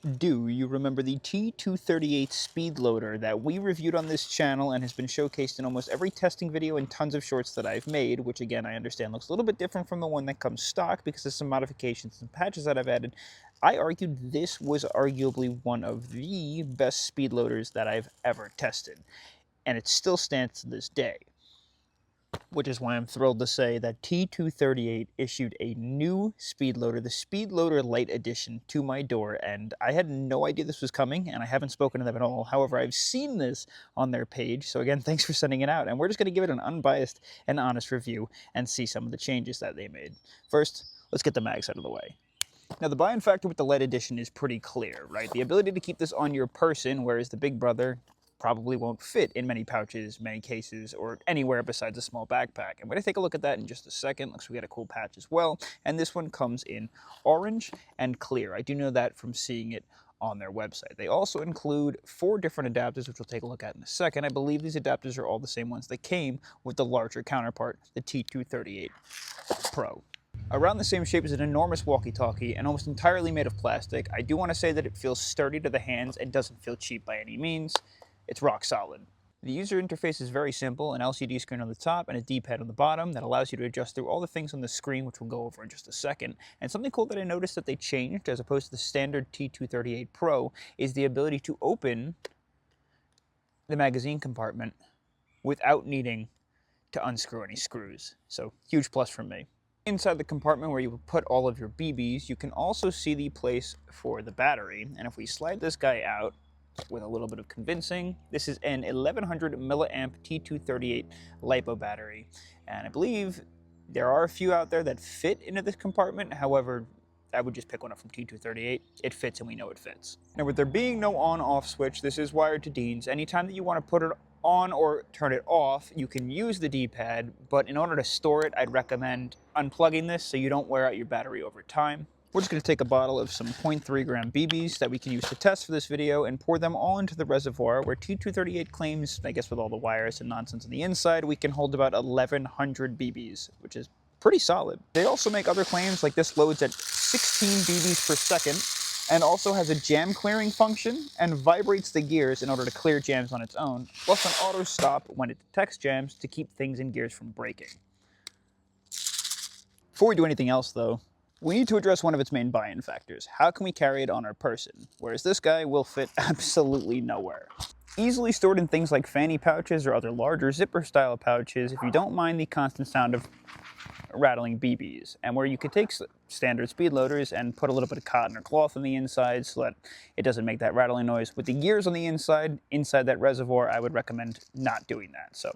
Do you remember the T238 speed loader that we reviewed on this channel and has been showcased in almost every testing video and tons of shorts that I've made, which again I understand looks a little bit different from the one that comes stock because of some modifications and patches that I've added. I argued this was arguably one of the best speed loaders that I've ever tested, and it still stands to this day. Which is why I'm thrilled to say that T238 issued a new speed loader, the Speed Loader Lite edition, to my door, and I had no idea this was coming, and I haven't spoken to them at all. However, I've seen this on their page, so again, thanks for sending it out, and we're just going to give it an unbiased and honest review and see some of the changes that they made. First, let's get the mags out of the way. Now, the buy-in factor with the Lite edition is pretty clear, right? The ability to keep this on your person, whereas the Big Brother probably won't fit in many pouches, many cases, or anywhere besides a small backpack. And we're going to take a look at that in just a second. Looks like we got a cool patch as well. And this one comes in orange and clear. I do know that from seeing it on their website. They also include 4 different adapters, which we'll take a look at in a second. I believe these adapters are all the same ones that came with the larger counterpart, the T238 Pro. Around the same shape as an enormous walkie-talkie and almost entirely made of plastic, I do want to say that it feels sturdy to the hands and doesn't feel cheap by any means. It's rock solid. The user interface is very simple, an LCD screen on the top and a D-pad on the bottom that allows you to adjust through all the things on the screen, which we'll go over in just a second. And something cool that I noticed that they changed as opposed to the standard T238 Pro is the ability to open the magazine compartment without needing to unscrew any screws. So huge plus from me. Inside the compartment where you would put all of your BBs, you can also see the place for the battery. And if we slide this guy out, with a little bit of convincing, this is an 1100 milliamp T238 LiPo battery, and I believe there are a few out there that fit into this compartment. However, I would just pick one up from T238. It fits and we know it fits. Now, with there being no on-off switch, this is wired to DINs. Anytime that you want to put it on or turn it off, you can use the D-pad, but in order to store it, I'd recommend unplugging this so you don't wear out your battery over time. We're just going to take a bottle of some 0.3 gram BBs that we can use to test for this video and pour them all into the reservoir where T238 claims, I guess with all the wires and nonsense on the inside, we can hold about 1100 BBs, which is pretty solid. They also make other claims like this loads at 16 BBs per second and also has a jam clearing function and vibrates the gears in order to clear jams on its own, plus an auto stop when it detects jams to keep things in gears from breaking. Before we do anything else though, we need to address one of its main buy-in factors. How can we carry it on our person? Whereas this guy will fit absolutely nowhere. Easily stored in things like fanny pouches or other larger zipper-style pouches if you don't mind the constant sound of rattling BBs. And where you could take standard speed loaders and put a little bit of cotton or cloth on the inside so that it doesn't make that rattling noise. With the gears on the inside that reservoir, I would recommend not doing that. So,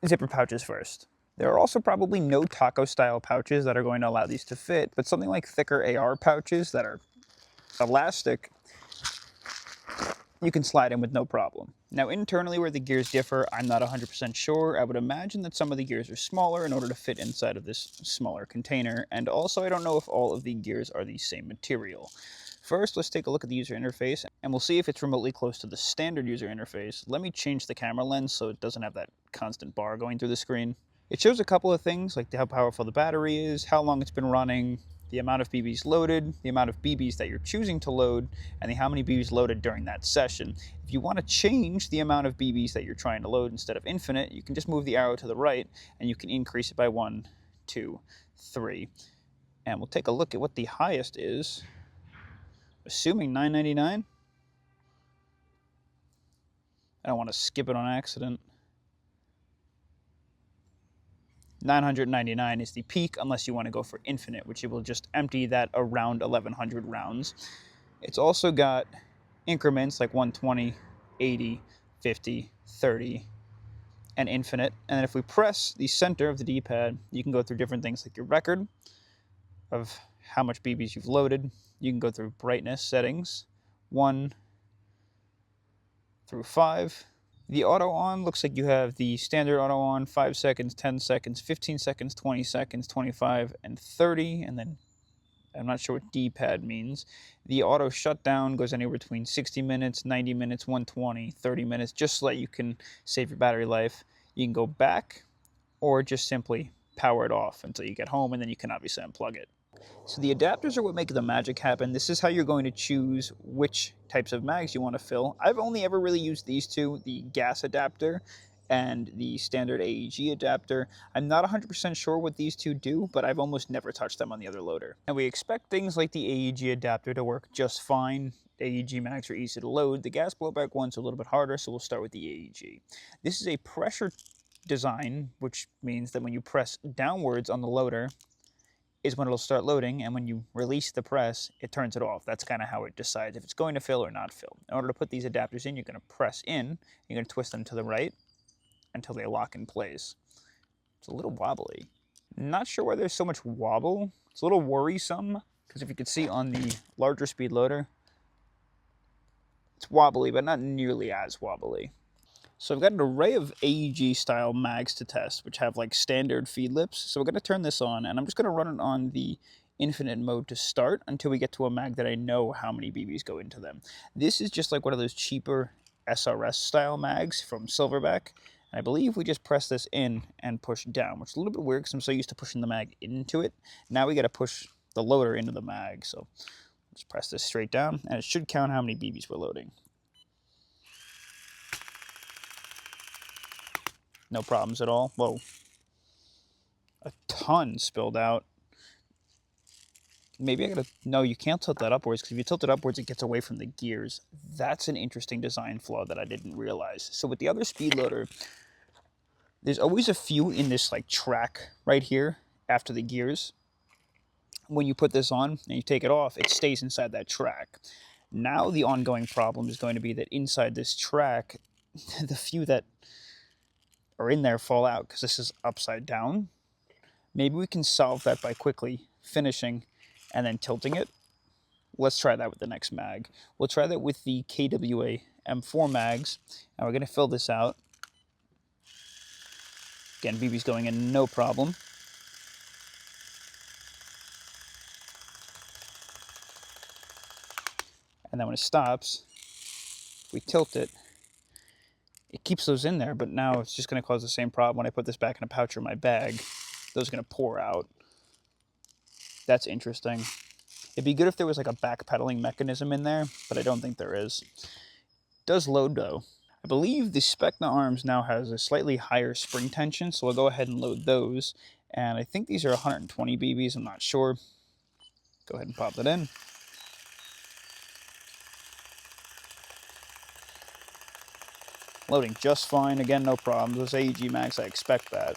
zipper pouches first. There are also probably no taco-style pouches that are going to allow these to fit, but something like thicker AR pouches that are elastic, you can slide in with no problem. Now, internally where the gears differ, I'm not 100% sure. I would imagine that some of the gears are smaller in order to fit inside of this smaller container, and also I don't know if all of the gears are the same material. First, let's take a look at the user interface, and we'll see if it's remotely close to the standard user interface. Let me change the camera lens so it doesn't have that constant bar going through the screen. It shows a couple of things, like how powerful the battery is, how long it's been running, the amount of BBs loaded, the amount of BBs that you're choosing to load, and how many BBs loaded during that session. If you want to change the amount of BBs that you're trying to load instead of infinite, you can just move the arrow to the right, and you can increase it by 1, 2, 3. And we'll take a look at what the highest is, assuming 999. I don't want to skip it on accident. 999 is the peak unless you want to go for infinite, which it will just empty that around 1100 rounds. It's also got increments like 120, 80, 50, 30, and infinite. And then if we press the center of the D-pad, you can go through different things like your record of how much BBs you've loaded. You can go through brightness settings, 1 through 5. The auto on looks like you have the standard auto on, 5 seconds, 10 seconds, 15 seconds, 20 seconds, 25, and 30, and then I'm not sure what D-pad means. The auto shutdown goes anywhere between 60 minutes, 90 minutes, 120, 30 minutes, just so that you can save your battery life. You can go back or just simply power it off until you get home, and then you can obviously unplug it. So the adapters are what make the magic happen. This is how you're going to choose which types of mags you want to fill. I've only ever really used these two, the gas adapter and the standard AEG adapter. I'm not 100% sure what these two do, but I've almost never touched them on the other loader. And we expect things like the AEG adapter to work just fine. AEG mags are easy to load. The gas blowback one's a little bit harder, so we'll start with the AEG. This is a pressure design, which means that when you press downwards on the loader, is when it'll start loading, and when you release the press, it turns it off. That's kind of how it decides if it's going to fill or not fill. In order to put these adapters in, you're going to press in, you're going to twist them to the right until they lock in place. It's a little wobbly. Not sure why there's so much wobble. It's a little worrisome, because if you could see on the larger speed loader, it's wobbly, but not nearly as wobbly. So I've got an array of AEG style mags to test, which have like standard feed lips. So we're going to turn this on, and I'm just going to run it on the infinite mode to start until we get to a mag that I know how many BBs go into them. This is just like one of those cheaper SRS style mags from Silverback. And I believe we just press this in and push down, which is a little bit weird because I'm so used to pushing the mag into it. Now we got to push the loader into the mag. So just press this straight down, and it should count how many BBs we're loading. No problems at all. Whoa. A ton spilled out. Maybe I gotta... No, you can't tilt that upwards, because if you tilt it upwards, it gets away from the gears. That's an interesting design flaw that I didn't realize. So with the other speed loader, there's always a few in this like track right here after the gears. When you put this on and you take it off, it stays inside that track. Now the ongoing problem is going to be that inside this track, the few that are in there fall out because this is upside down. Maybe we can solve that by quickly finishing and then tilting it. Let's try that with the next mag. We'll try that with the KWA M4 mags, and we're going to fill this out. Again, BB's going in no problem. And then when it stops, we tilt it. It keeps those in there, but now it's just going to cause the same problem when I put this back in a pouch or my bag. Those are going to pour out. That's interesting. It'd be good if there was like a backpedaling mechanism in there, but I don't think there is. It does load though. I believe the Specna arms now has a slightly higher spring tension, so I'll go ahead and load those. And I think these are 120 BBs, I'm not sure. Go ahead and pop that in. Loading just fine. Again, no problems. Those AEG mags, I expect that.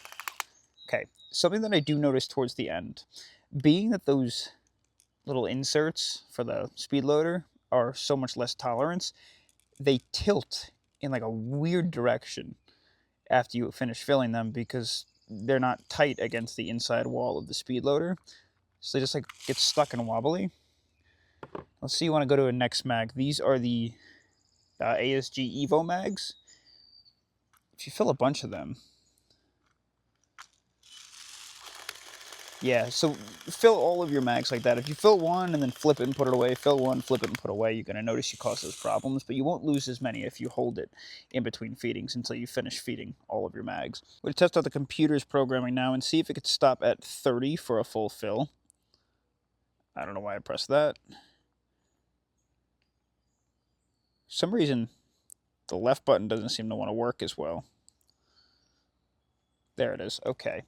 Okay, something that I do notice towards the end, being that those little inserts for the speed loader are so much less tolerance, they tilt in like a weird direction after you finish filling them because they're not tight against the inside wall of the speed loader. So they just like get stuck and wobbly. Let's see, you want to go to a next mag. These are the ASG Evo mags. If you fill a bunch of them, yeah, so fill all of your mags like that. If you fill one and then flip it and put it away, fill one, flip it and put it away, you're going to notice you cause those problems, but you won't lose as many if you hold it in between feedings until you finish feeding all of your mags. We're going to test out the computer's programming now and see if it could stop at 30 for a full fill. I don't know why I pressed that. For some reason, the left button doesn't seem to want to work as well. There it is. Okay.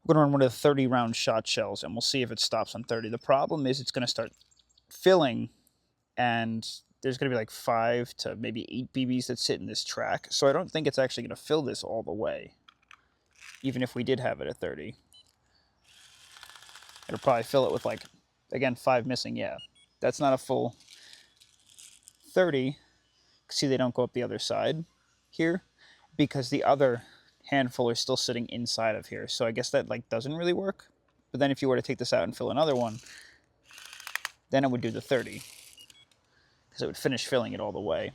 We're going to run one of the 30-round shot shells, and we'll see if it stops on 30. The problem is it's going to start filling, and there's going to be like 5 to maybe 8 BBs that sit in this track. So I don't think it's actually going to fill this all the way, even if we did have it at 30. It'll probably fill it with like, again, 5 missing. Yeah, that's not a full 30. See, they don't go up the other side here because the other handful are still sitting inside of here. So I guess that like doesn't really work. But then if you were to take this out and fill another one, then it would do the 30 because it would finish filling it all the way.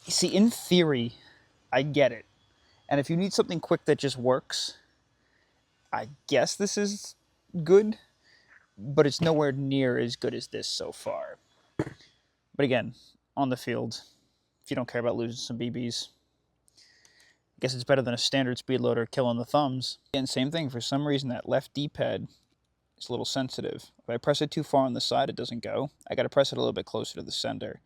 See, in theory, I get it. And if you need something quick that just works, I guess this is good, but it's nowhere near as good as this so far. But again, on the field, if you don't care about losing some BBs, I guess it's better than a standard speed loader killing the thumbs. And same thing, for some reason that left D-pad is a little sensitive. If I press it too far on the side, it doesn't go. I got to press it a little bit closer to the center.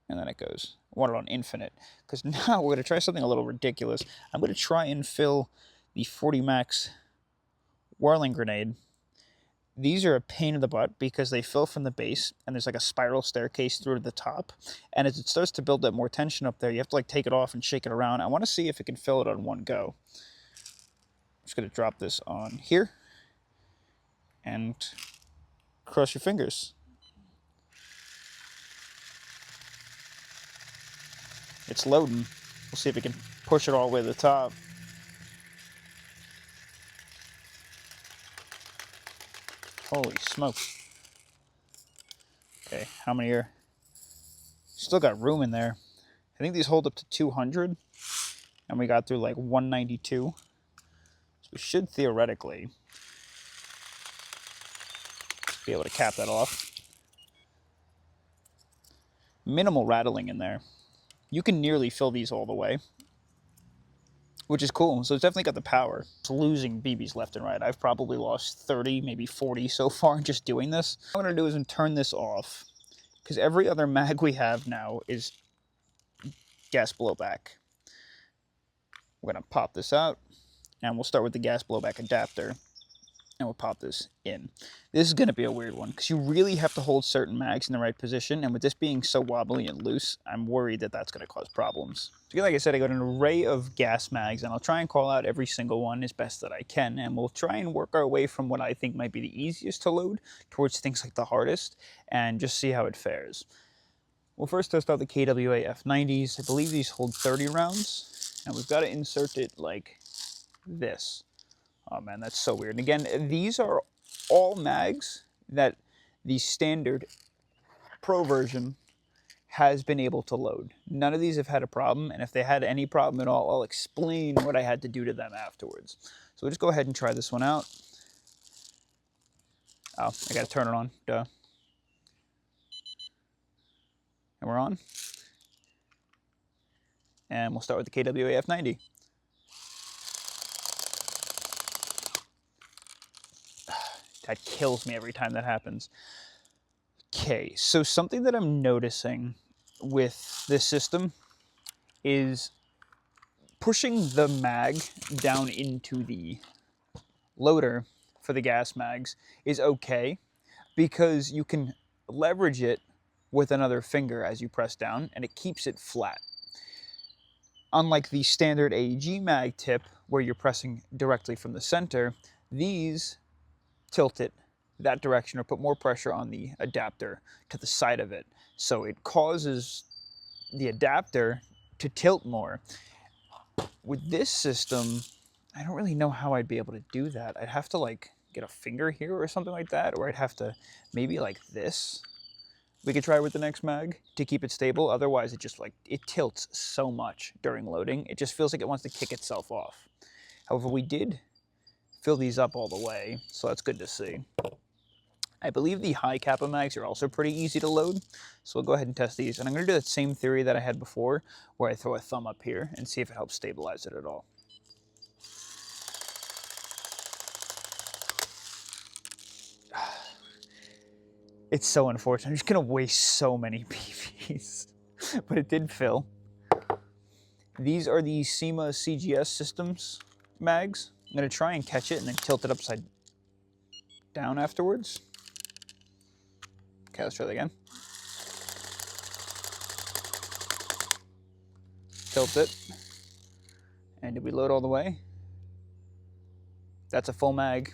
And then it goes. I want it on infinite. Because now we're going to try something a little ridiculous. I'm going to try and fill the 40 Max whirling grenade. These are a pain in the butt because they fill from the base, and there's like a spiral staircase through to the top. And as it starts to build up more tension up there, you have to like take it off and shake it around. I want to see if it can fill it on one go. I'm just going to drop this on here and cross your fingers. It's loading. We'll see if it can push it all the way to the top. Holy smokes. Okay, how many are... Still got room in there. I think these hold up to 200. And we got through like 192. So we should theoretically be able to cap that off. Minimal rattling in there. You can nearly fill these all the way, which is cool. So it's definitely got the power. It's losing BBs left and right. I've probably lost 30, maybe 40 so far just doing this. What I'm going to do is turn this off, because every other mag we have now is gas blowback. We're going to pop this out, and we'll start with the gas blowback adapter, and we'll pop this in. This is going to be a weird one, because you really have to hold certain mags in the right position, and with this being so wobbly and loose, I'm worried that that's going to cause problems. So again, like I said, I got an array of gas mags, and I'll try and call out every single one as best that I can, and we'll try and work our way from what I think might be the easiest to load towards things like the hardest, and just see how it fares. We'll first test out the KWA F90s. I believe these hold 30 rounds, and we've got to insert it like this. Oh man, that's so weird. And again, these are all mags that the standard Pro version has been able to load. None of these have had a problem, and if they had any problem at all, I'll explain what I had to do to them afterwards. So we'll just go ahead and try this one out. Oh, I gotta turn it on, duh. And we're on. And we'll start with the KWA F90. That kills me every time that happens. Okay, so something that I'm noticing with this system is pushing the mag down into the loader for the gas mags is okay, because you can leverage it with another finger as you press down, and it keeps it flat. Unlike the standard AEG mag tip, where you're pressing directly from the center, these tilt it that direction or put more pressure on the adapter to the side of it. So it causes the adapter to tilt more. With this system, I don't really know how I'd be able to do that. I'd have to like get a finger here or something like that, or I'd have to maybe like this. We could try with the next mag to keep it stable. Otherwise, it just like, it tilts so much during loading. It just feels like it wants to kick itself off. However, we did fill these up all the way, so that's good to see. I believe the high kappa mags are also pretty easy to load, so we'll go ahead and test these. And I'm going to do that same theory that I had before, where I throw a thumb up here and see if it helps stabilize it at all. It's so unfortunate. I'm just going to waste so many PVs, but it did fill. These are the SEMA CGS Systems mags. I'm going to try and catch it and then tilt it upside down afterwards. Okay, let's try that again. Tilt it. And did we load all the way? That's a full mag.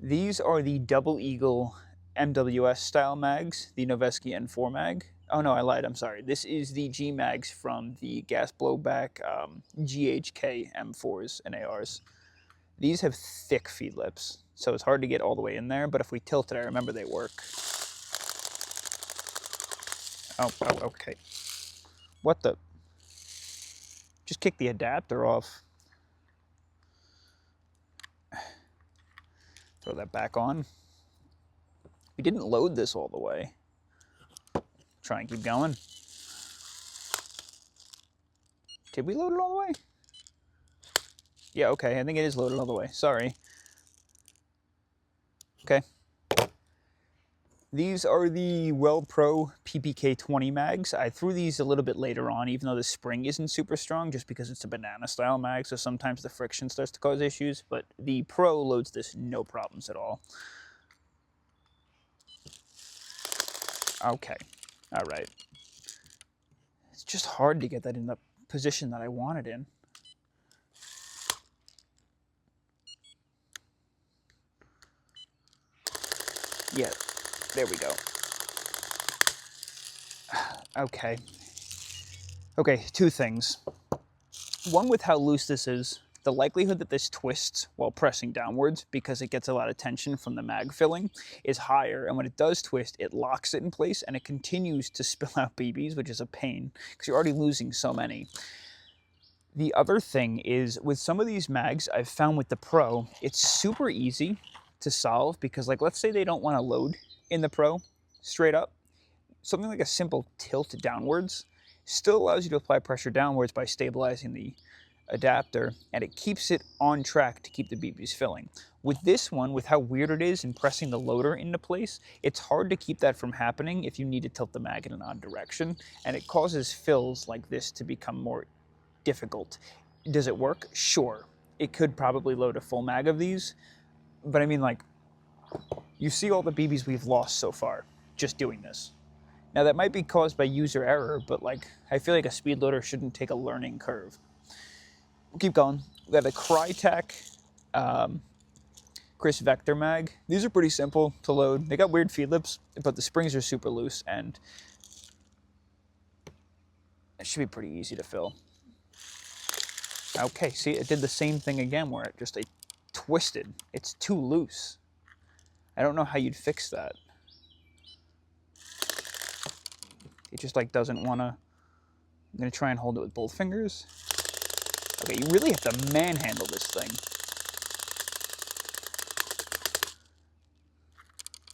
These are the Double Eagle MWS style mags, the Noveski N4 mag. Oh no, I lied, I'm sorry. This is the G mags from the gas blowback GHK M4s and ARs. These have thick feed lips, so it's hard to get all the way in there, but if we tilt it, I remember they work. Oh, okay. What the? Just kick the adapter off. Throw that back on. We didn't load this all the way. Try and keep going. Did we load it all the way? Yeah, okay, I think it is loaded all the way. Sorry. Okay. These are the WellPro PPK20 mags. I threw these a little bit later on, even though the spring isn't super strong, just because it's a banana style mag, so sometimes the friction starts to cause issues, but the Pro loads this no problems at all. Okay, all right. It's just hard to get that in the position that I want it in. Yeah, there we go. Okay. Okay, two things. One, with how loose this is, the likelihood that this twists while pressing downwards, because it gets a lot of tension from the mag filling, is higher. And when it does twist, it locks it in place and it continues to spill out BBs, which is a pain because you're already losing so many. The other thing is, with some of these mags, I've found with the Pro, it's super easy to solve because, like, let's say they don't want to load in the Pro straight up. Something like a simple tilt downwards still allows you to apply pressure downwards by stabilizing the adapter, and it keeps it on track to keep the BBs filling. With this one, with how weird it is in pressing the loader into place, it's hard to keep that from happening if you need to tilt the mag in an odd direction, and it causes fills like this to become more difficult. Does it work? Sure. It could probably load a full mag of these, but I mean, like, you see all the BBs we've lost so far just doing this. Now, that might be caused by user error, but, like, I feel like a speed loader shouldn't take a learning curve. We'll keep going. We got a Crytek Chris Vector mag. These are pretty simple to load. They got weird feed lips, but the springs are super loose, and it should be pretty easy to fill. Okay, see, it did the same thing again where it twisted. It's too loose. I don't know how you'd fix that. It just, like, doesn't want to. I'm going to try and hold it with both fingers. Okay, you really have to manhandle this thing.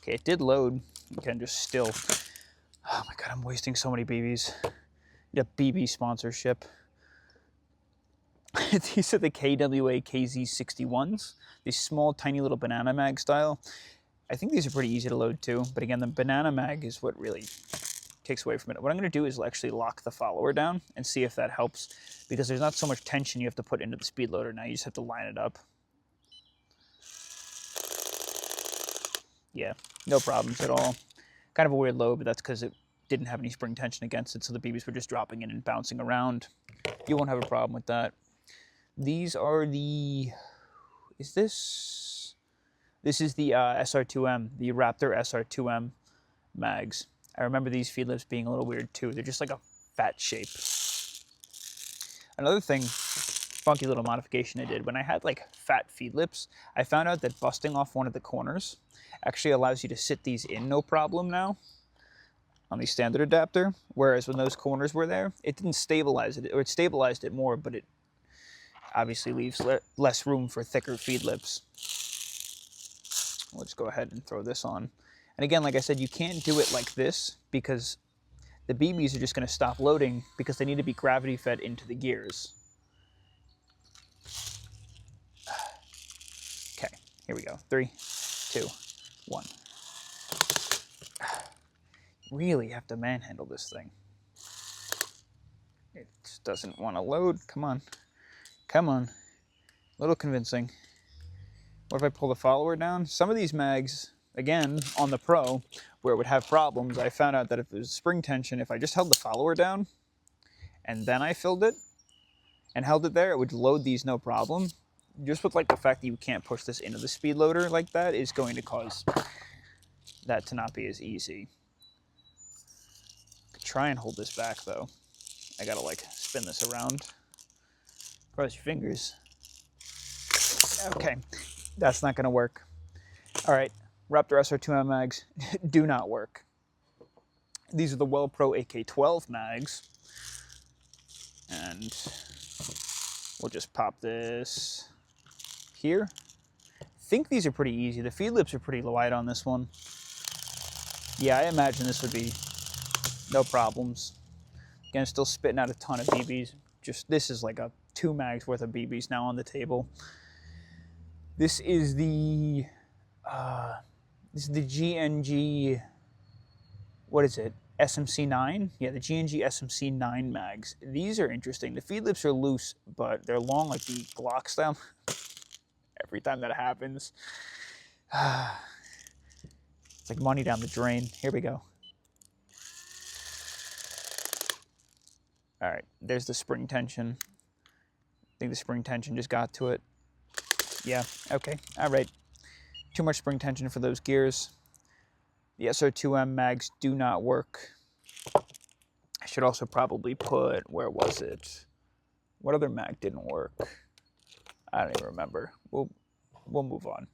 Okay, it did load. Again, just still. Oh my god, I'm wasting so many BBs. Need a BB sponsorship. These are the KWA KZ61s. These small, tiny little banana mag style. I think these are pretty easy to load too, but again, the banana mag is what really takes away from it. What I'm going to do is actually lock the follower down and see if that helps, because there's not so much tension you have to put into the speed loader. Now you just have to line it up. Yeah, no problems at all. Kind of a weird load, but that's because it didn't have any spring tension against it, so the BBs were just dropping in and bouncing around. You won't have a problem with that. These are the... This is the SR2M, the Raptor SR2M mags. I remember these feed lips being a little weird too. They're just like a fat shape. Another thing, funky little modification I did, when I had like fat feed lips, I found out that busting off one of the corners actually allows you to sit these in no problem now on the standard adapter, whereas when those corners were there, it didn't stabilize it, or it stabilized it more, but it obviously leaves less room for thicker feed lips. We'll just go ahead and throw this on. And again, like I said, you can't do it like this because the BBs are just going to stop loading because they need to be gravity fed into the gears. Okay, here we go. 3, 2, 1. Really have to manhandle this thing. It just doesn't want to load. Come on. Come on. A little convincing. What if I pull the follower down? Some of these mags, again, on the Pro, where it would have problems, I found out that if there's spring tension, if I just held the follower down and then I filled it and held it there, it would load these no problem. Just with like the fact that you can't push this into the speed loader like that is going to cause that to not be as easy. Try and hold this back though. I gotta like spin this around. Cross your fingers. Okay, that's not gonna work. All right, Raptor SR2M mags do not work. These are the WellPro AK12 mags. And we'll just pop this here. I think these are pretty easy. The feed lips are pretty wide on this one. Yeah, I imagine this would be no problems. Again, still spitting out a ton of BBs. Just, this is like a 2 mags worth of BBs now on the table. This is the This is the GNG, what is it? SMC9? Yeah, the GNG SMC9 mags. These are interesting. The feed lips are loose, but they're long like the Glock style. Every time that happens, it's like money down the drain. Here we go. All right, there's the spring tension. I think the spring tension just got to it. Yeah, okay, all right. Too much spring tension for those gears. The SR2M mags do not work. I should also probably put, where was it? What other mag didn't work? I don't even remember. We'll move on.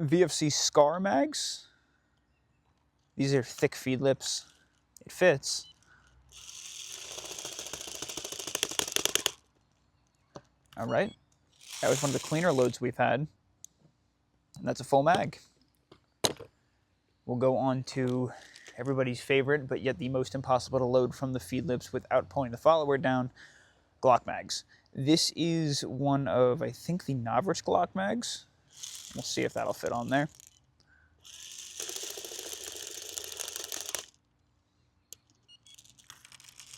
VFC Scar mags. These are thick feed lips. It fits. All right. That was one of the cleaner loads we've had. And that's a full mag. We'll go on to everybody's favorite, but yet the most impossible to load from the feed lips without pulling the follower down, Glock mags. This is one of, I think, the Novrich Glock mags. We'll see if that'll fit on there.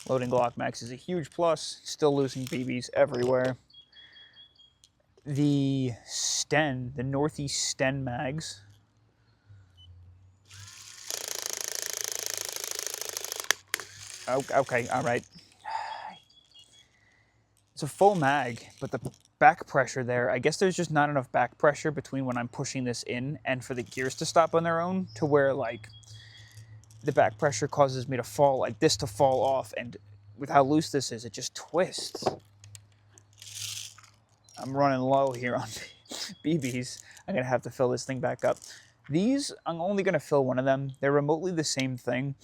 Loading Glock mags is a huge plus. Still losing BBs everywhere. The Sten, the Northeast Sten mags. Oh, okay, all right. It's a full mag, but the back pressure there, I guess there's just not enough back pressure between when I'm pushing this in and for the gears to stop on their own, to where like the back pressure causes me to fall, like this to fall off, and with how loose this is, it just twists. I'm running low here on BBs. I'm gonna have to fill this thing back up. These, I'm only gonna fill one of them. They're remotely the same thing.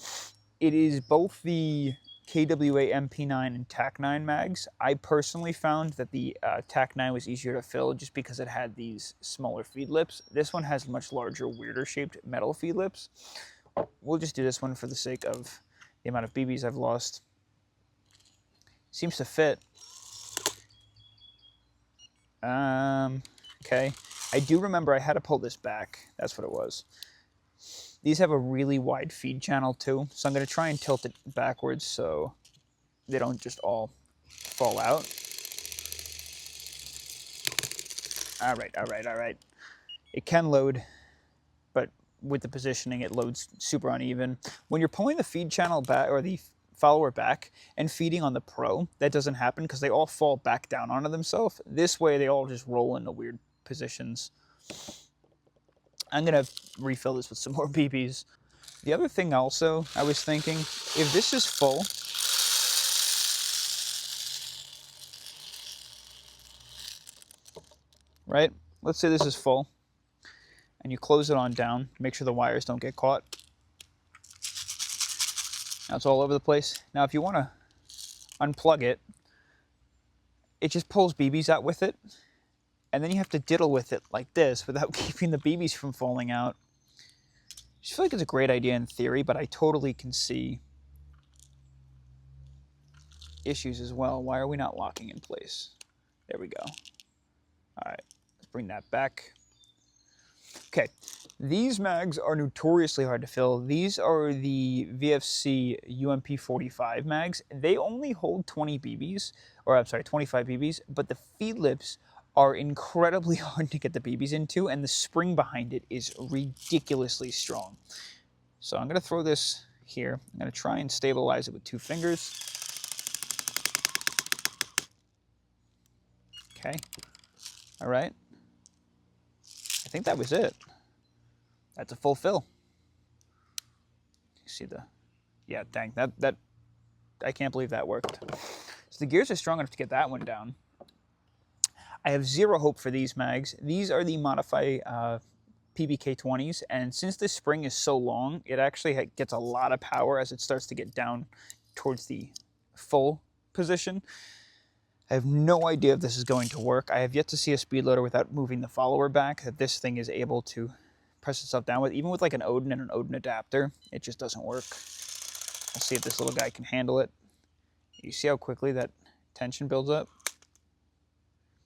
It is both the KWA MP9 and TAC9 mags. I personally found that the TAC9 was easier to fill just because it had these smaller feed lips. This one has much larger, weirder shaped metal feed lips. We'll just do this one for the sake of the amount of BBs I've lost. Seems to fit. Okay. I do remember I had to pull this back. That's what it was. These have a really wide feed channel too, so I'm going to try and tilt it backwards so they don't just all fall out. All right, all right, all right. It can load, but with the positioning, it loads super uneven. When you're pulling the feed channel back, or the follower back, and feeding on the Pro, that doesn't happen because they all fall back down onto themselves. This way, they all just roll into weird positions. I'm going to refill this with some more BBs. The other thing also, I was thinking, if this is full, right? Let's say this is full, and you close it on down, make sure the wires don't get caught. Now it's all over the place. Now if you want to unplug it, it just pulls BBs out with it, and then you have to diddle with it like this without keeping the BBs from falling out. I just feel like it's a great idea in theory, but I totally can see issues as well. Why are we not locking in place? There we go. All right, let's bring that back. Okay, these mags are notoriously hard to fill. These are the VFC UMP45 mags. They only hold 20 BBs, or I'm sorry, 25 BBs, but the feed lips are incredibly hard to get the BBs into, and the spring behind it is ridiculously strong. So I'm gonna throw this here. I'm gonna try and stabilize it with 2 fingers. Okay, all right. I think that was it. That's a full fill. You see the, yeah, dang, that, I can't believe that worked. So the gears are strong enough to get that one down. I have zero hope for these mags. These are the Modify PBK20s, and since this spring is so long, it actually gets a lot of power as it starts to get down towards the full position. I have no idea if this is going to work. I have yet to see a speed loader without moving the follower back that this thing is able to press itself down with. Even with like an Odin and an Odin adapter, it just doesn't work. Let's see if this little guy can handle it. You see how quickly that tension builds up?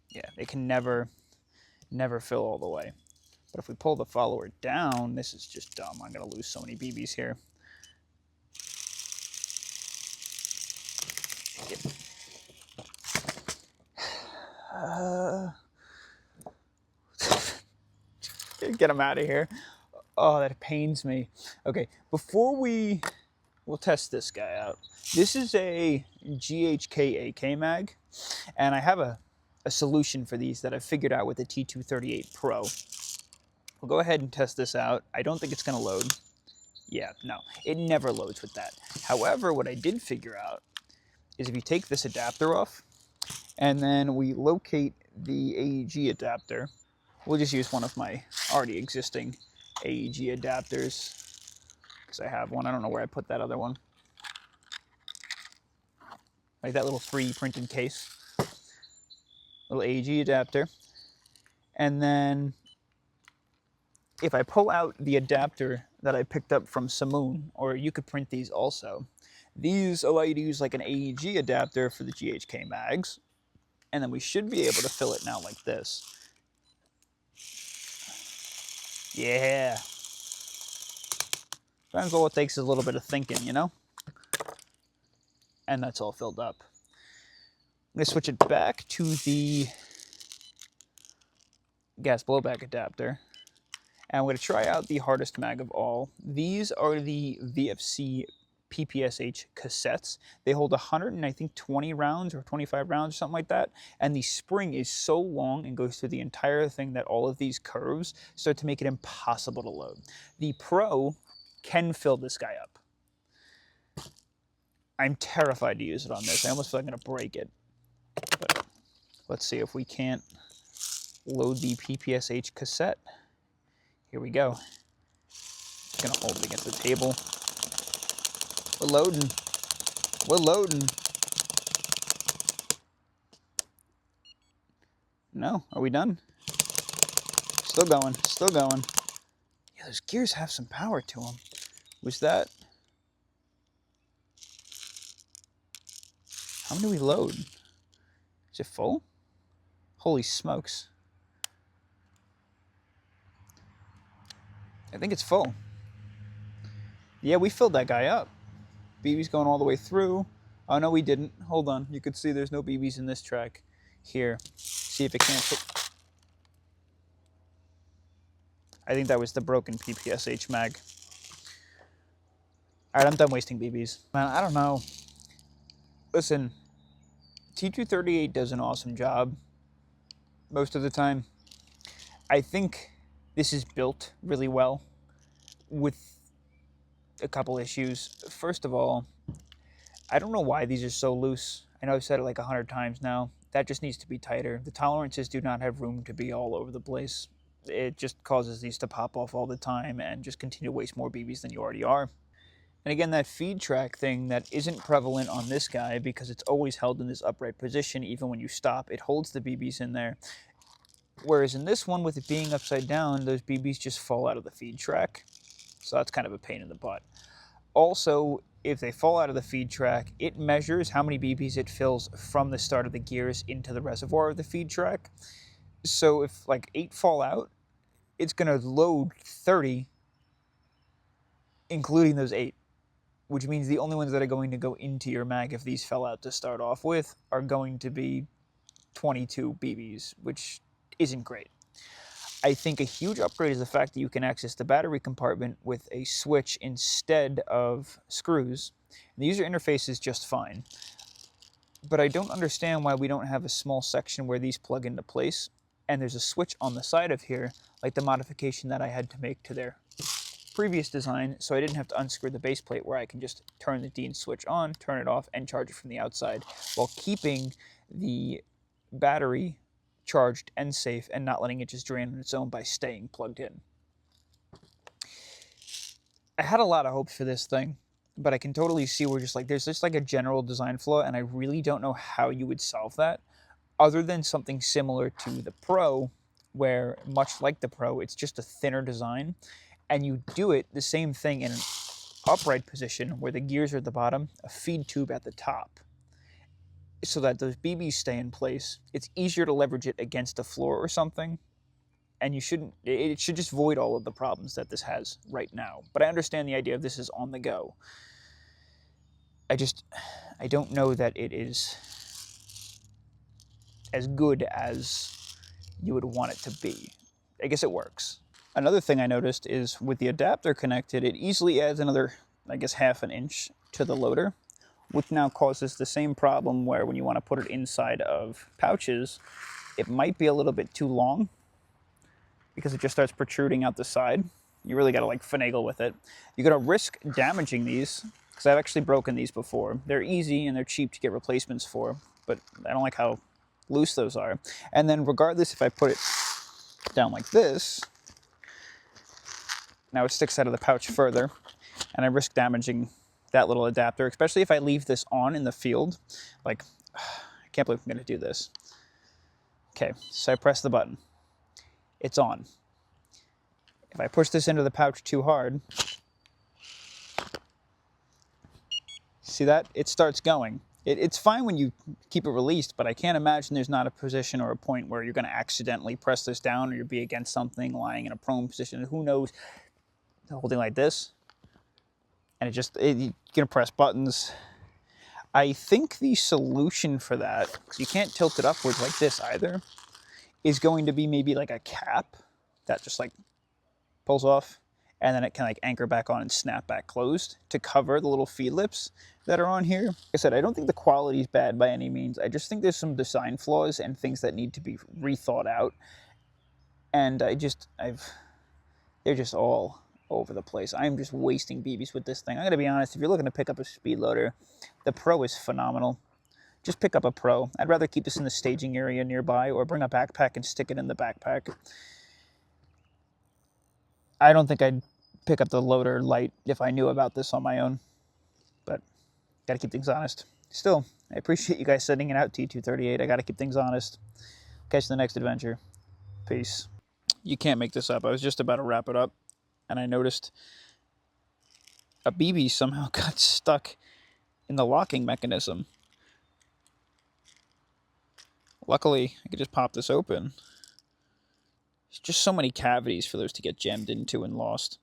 Yeah, it can never fill all the way. But if we pull the follower down, this is just dumb. I'm going to lose so many BBs here. Get them out of here. Oh, that pains me. Okay, before we'll test this guy out. This is a GHK AK mag, and I have a solution for these that I've figured out with the T238 Pro. We'll go ahead and test this out. I don't think it's going to load. Yeah, no, it never loads with that. However, what I did figure out is if you take this adapter off, and then we locate the AEG adapter, we'll just use one of my already existing AEG adapters, because I have one. I don't know where I put that other one. Like that little 3D printed case. Little AEG adapter. And then if I pull out the adapter that I picked up from Simoon, or you could print these also, these allow you to use like an AEG adapter for the GHK mags, and then we should be able to fill it now like this. Yeah. Sometimes all it takes is a little bit of thinking, you know? And that's all filled up. I'm going to switch it back to the gas blowback adapter. And I'm going to try out the hardest mag of all. These are the VFC PPSH cassettes. They hold 120 rounds or 25 rounds or something like that. And the spring is so long and goes through the entire thing that all of these curves start to make it impossible to load. The Pro can fill this guy up. I'm terrified to use it on this. I almost feel like I'm going to break it. But let's see if we can't load the PPSH cassette. Here we go. Just going to hold it against the table. We're loading. We're loading. No, are we done? Still going, still going. Yeah, those gears have some power to them. Was that... How many do we load? Is it full? Holy smokes. I think it's full. Yeah, we filled that guy up. BB's going all the way through. Oh, no, we didn't. Hold on. You can see there's no BBs in this track. Here. See if it can't fit. I think that was the broken PPSH mag. All right, I'm done wasting BBs. Man, I don't know. Listen, T238 does an awesome job most of the time. I think this is built really well with a couple issues. First of all, I don't know why these are so loose. I know I've said it like 100 times now. That just needs to be tighter. The tolerances do not have room to be all over the place. It just causes these to pop off all the time and just continue to waste more BBs than you already are. And again, that feed track thing that isn't prevalent on this guy because it's always held in this upright position. Even when you stop, it holds the BBs in there. Whereas in this one, with it being upside down, those BBs just fall out of the feed track. So that's kind of a pain in the butt. Also, if they fall out of the feed track, it measures how many BBs it fills from the start of the gears into the reservoir of the feed track. So if like 8 fall out, it's going to load 30, including those 8. Which means the only ones that are going to go into your mag if these fell out to start off with are going to be 22 BBs, which isn't great. I think a huge upgrade is the fact that you can access the battery compartment with a switch instead of screws. The user interface is just fine, but I don't understand why we don't have a small section where these plug into place, and there's a switch on the side of here, like the modification that I had to make to their previous design, so I didn't have to unscrew the base plate, where I can just turn the DIN switch on, turn it off, and charge it from the outside while keeping the battery charged and safe and not letting it just drain on its own by staying plugged in. I had a lot of hopes for this thing, but I can totally see where there's just like a general design flaw, and I really don't know how you would solve that other than something similar to the Pro, where much like the Pro, it's just a thinner design. And you do it the same thing in an upright position where the gears are at the bottom, a feed tube at the top, so that those BBs stay in place. It's easier to leverage it against the floor or something. and it should just void all of the problems that this has right now. But I understand the idea of this is on the go. I don't know that it is as good as you would want it to be. I guess it works. Another thing I noticed is with the adapter connected, it easily adds another, I guess, ½ an inch to the loader, which now causes the same problem where when you want to put it inside of pouches, it might be a little bit too long because it just starts protruding out the side. You really got to like finagle with it. You're going to risk damaging these because I've actually broken these before. They're easy and they're cheap to get replacements for, but I don't like how loose those are. And then regardless if I put it down like this, now it sticks out of the pouch further, and I risk damaging that little adapter, especially if I leave this on in the field. Like, I can't believe I'm going to do this. Okay, so I press the button. It's on. If I push this into the pouch too hard, see that? It starts going. It's fine when you keep it released, but I can't imagine there's not a position or a point where you're going to accidentally press this down or you'll be against something lying in a prone position. Who knows? Holding like this, and you're going to press buttons. I think the solution for that, because you can't tilt it upwards like this either, is going to be maybe like a cap that just like pulls off, and then it can like anchor back on and snap back closed to cover the little feed lips that are on here. Like I said, I don't think the quality is bad by any means. I just think there's some design flaws and things that need to be rethought out. And they're just all over the place. I'm just wasting BBs with this thing. I'm going to be honest, if you're looking to pick up a speed loader, the Pro is phenomenal. Just pick up a Pro. I'd rather keep this in the staging area nearby or bring a backpack and stick it in the backpack. I don't think I'd pick up the loader Lite if I knew about this on my own, but got to keep things honest. Still, I appreciate you guys sending it out, T238. I got to keep things honest. Catch the next adventure. Peace. You can't make this up. I was just about to wrap it up, and I noticed a BB somehow got stuck in the locking mechanism. Luckily, I could just pop this open. There's just so many cavities for those to get jammed into and lost.